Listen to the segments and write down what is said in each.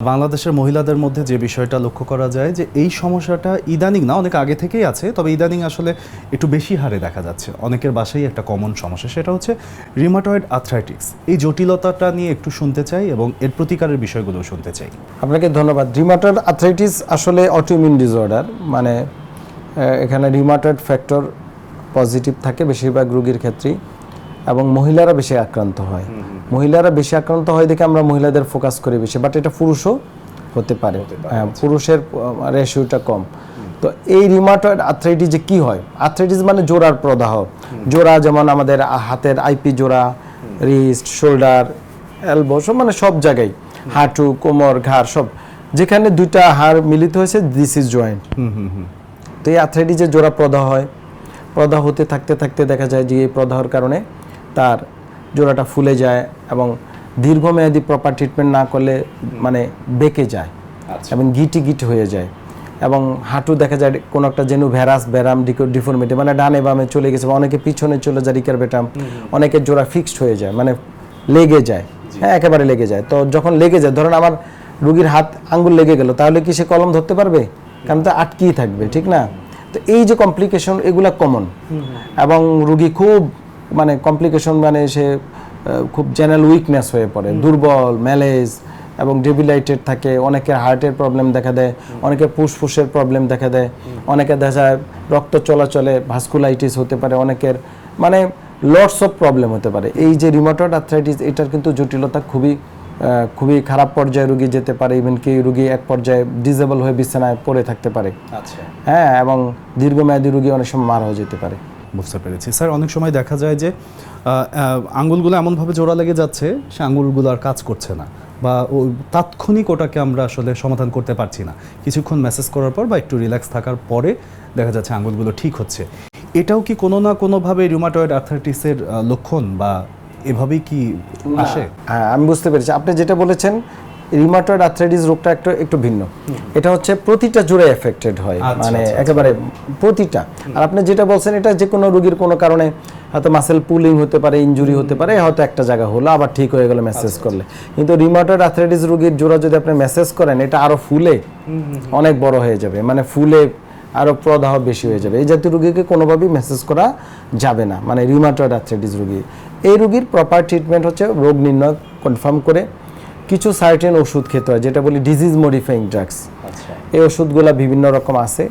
বাংলাদেশের মহিলাদের মধ্যে যে বিষয়টা লক্ষ্য করা যায় যে এই সমস্যাটা ইদানিং না, অনেক আগে থেকেই আছে, তবে ইদানিং আসলে একটু বেশি হারে দেখা যাচ্ছে। অনেকের বাসায় একটা কমন সমস্যা, সেটা হচ্ছে রিউমাটয়েড আর্থ্রাইটিস। এই জটিলতাটা নিয়ে একটু শুনতে চাই এবং এর প্রতিকারের বিষয়গুলো শুনতে চাই। আপনাকে ধন্যবাদ। রিউমাটয়েড আর্থ্রাইটিস আসলে অটোইমিউন ডিসঅর্ডার, মানে এখানে রিউমাটয়েড ফ্যাক্টর পজিটিভ থাকে বেশিরভাগ রোগীর ক্ষেত্রেই, এবং মহিলারা বেশি আক্রান্ত হয়। মহিলারা বেশি আক্রান্ত হয় দেখে আমরা মহিলাদের ফোকাস করি বেশি, বাট এটা পুরুষও হতে পারে। পুরুষের রেশিওটা কম। তো এই রিউমাটয়েড আর্থ্রাইটিস যে কী হয়, আর্থ্রাইটিস মানে জোড়ার প্রদাহ। জোড়া যেমন আমাদের হাতের আইপি জোড়া, রিস্ট, শোল্ডার, এলবো, সব মানে সব জায়গায়, হাঁটু, কোমর, ঘাড়, সব যেখানে দুইটা হাড় মিলিত হয়েছে, দিস ইজ জয়েন্ট। তো এই আর্থ্রাইটিসের জোড়া প্রদাহ হয়। প্রদাহ হতে থাকতে থাকতে দেখা যায় যে এই প্রদাহের কারণে তার জোড়াটা ফুলে যায় এবং দীর্ঘমেয়াদী প্রপার ট্রিটমেন্ট না করলে মানে বেঁকে যায় এবং গিটি হয়ে যায়, এবং হাঁটু দেখা যায় কোনো একটা যেন ভ্যারাস, ব্যারাম, ডিফর্মিটি, মানে ডানে বামে চলে গেছে, অনেকে পিছনে চলে যায়, রিকারবেটাম, অনেকের জোড়া ফিক্সড হয়ে যায়, মানে লেগে যায়। হ্যাঁ, একেবারে লেগে যায়। তো যখন লেগে যায়, ধরেন আমার রুগীর হাত আঙ্গুল লেগে গেল, তাহলে কি সে কলম ধরতে পারবে? কারণ তো আটকেই থাকবে, ঠিক না? তো এই যে কমপ্লিকেশন, এগুলা কমন, এবং রুগী খুব মানে কমপ্লিকেশন মানে সে খুব জেনারেল উইকনেস হয়ে পড়ে, দুর্বল, ম্যালেজ এবং ডেবিলাইটেড থাকে। অনেকের হার্টের প্রবলেম দেখা দেয়, অনেকের ফুসফুসের প্রবলেম দেখা দেয়, অনেকের দেখা যায় রক্ত চলাচলে ভাস্কুলাইটিস হতে পারে, অনেকের মানে লটস অফ প্রবলেম হতে পারে। এই যে রিউমাটয়েড আর্থ্রাইটিস, এটার কিন্তু জটিলতা খুবই খারাপ পর্যায়ে রুগী যেতে পারে, ইভেন কি রুগী এক পর্যায়ে ডিসেবল হয়ে বিছানায় পড়ে থাকতে পারে। আচ্ছা, হ্যাঁ, এবং দীর্ঘমেয়াদী রুগী অনেক সময় মারাও যেতে পারে। বুঝতে পেরেছি স্যার। অনেক সময় দেখা যায় যে আঙ্গুলগুলো এমনভাবে জোড়া লেগে যাচ্ছে, সে আঙ্গুলগুলো আর কাজ করছে না, বা তাৎক্ষণিক ওটাকে আমরা আসলে সমাধান করতে পারছি না। কিছুক্ষণ মেসেজ করার পর বা একটু রিল্যাক্স থাকার পরে দেখা যাচ্ছে আঙ্গুলগুলো ঠিক হচ্ছে। এটাও কি কোনো না কোনোভাবে রিউমাটয়েড আর্থ্রাইটিসের লক্ষণ, বা এভাবেই কি আসে? হ্যাঁ, আমি বুঝতে পেরেছি। আপনি যেটা বলেছেন, রিউমাটয়েড আর্থ্রাইটিস রোগটা একটু ভিন্ন। এটা হচ্ছে প্রতিটা জোড়ে এফেক্টেড হয়, মানে একেবারে প্রতিটা। আর আপনি যেটা বলছেন, এটা যে কোনো রোগীর কোনো কারণে হয়তো মাসেল পুলিং হতে পারে, ইনজুরি হতে পারে, হয়তো একটা জায়গা হলো আবার ঠিক হয়ে গেল মেসেজ করলে। কিন্তু রিউমাটয়েড আর্থ্রাইটিস রোগীর জোড়া যদি আপনি মেসেজ করেন, এটা আরো ফুলে অনেক বড় হয়ে যাবে, মানে ফুলে আরো প্রদাহ বেশি হয়ে যাবে। এই জাতীয় রোগীকে কোনোভাবেই মেসেজ করা যাবে না, মানে রিউমাটয়েড আর্থ্রাইটিস রোগী। এই রোগীর প্রপার ট্রিটমেন্ট হচ্ছে রোগ নির্ণয় কনফার্ম করে কিছু সার্টেন ওষুধ খেতে হয়, যেটা বলি ডিজিজ মডিফাইং ড্রাগস। এই ওষুধগুলো বিভিন্ন রকম আছে,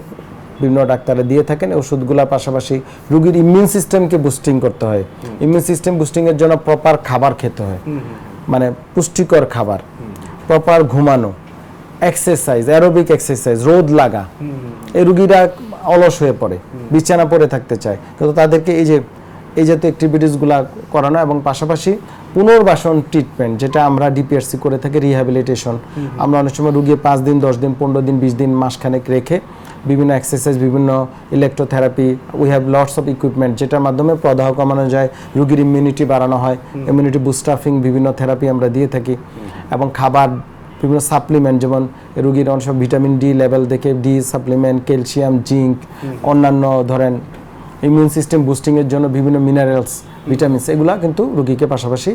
বিভিন্ন ডাক্তারে দিয়ে থাকেন। ওষুধগুলোর পাশাপাশি রোগীর ইমিউন সিস্টেমকে বুস্টিং করতে হয়। ইমিউন সিস্টেম বুস্টিংয়ের জন্য প্রপার খাবার খেতে হয়, মানে পুষ্টিকর খাবার, প্রপার ঘুমানো, এক্সারসাইজ, অ্যারোবিক এক্সারসাইজ, রোদ লাগা। এই রোগীরা অলস হয়ে পড়ে, বিছানা পড়ে থাকতে চায়, কিন্তু তাদেরকে এই জাতীয় অ্যাক্টিভিটিসগুলো করানো, এবং পাশাপাশি পুনর্বাসন ট্রিটমেন্ট, যেটা আমরা ডিপিআরসি করে থাকি, রিহ্যাবিলিটেশন। আমরা অনেক সময় রুগী 5 দিন, 10 দিন, 15 দিন, 20 দিন, মাসখানেক রেখে বিভিন্ন এক্সারসাইজ, বিভিন্ন electrotherapy, we have lots of equipment, যেটার মাধ্যমে প্রদাহ কমানো যায়, রুগীর ইমিউনিটি বাড়ানো হয়। ইমিউনিটি বুস্টাফিং বিভিন্ন থেরাপি আমরা দিয়ে থাকি, এবং খাবার, বিভিন্ন সাপ্লিমেন্ট, যেমন রুগীর অনেক সময় ভিটামিন ডি লেভেল দেখে ডি সাপ্লিমেন্ট, ক্যালসিয়াম, জিঙ্ক, অন্যান্য ধরেন ইমিউন সিস্টেম বুস্টিংয়ের জন্য বিভিন্ন মিনারেলস, ভিটামিনস, এগুলা কিন্তু রুগীকে পাশাপাশি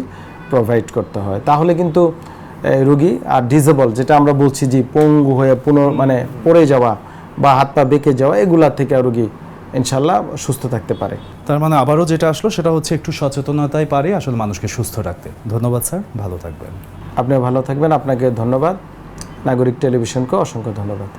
প্রোভাইড করতে হয়। তাহলে কিন্তু রুগী আর ডিসেবল, যেটা আমরা বলছি যে পঙ্গু হয়ে মানে পড়ে যাওয়া বা হাত পা বেঁকে যাওয়া, এগুলা থেকে রুগী ইনশাল্লাহ সুস্থ থাকতে পারে। তার মানে আবারও যেটা আসলো সেটা হচ্ছে একটু সচেতনতাই পারে আসলে মানুষকে সুস্থ রাখতে। ধন্যবাদ স্যার, ভালো থাকবেন। আপনিও ভালো থাকবেন। আপনাকে ধন্যবাদ। নাগরিক টেলিভিশনকে অসংখ্য ধন্যবাদ।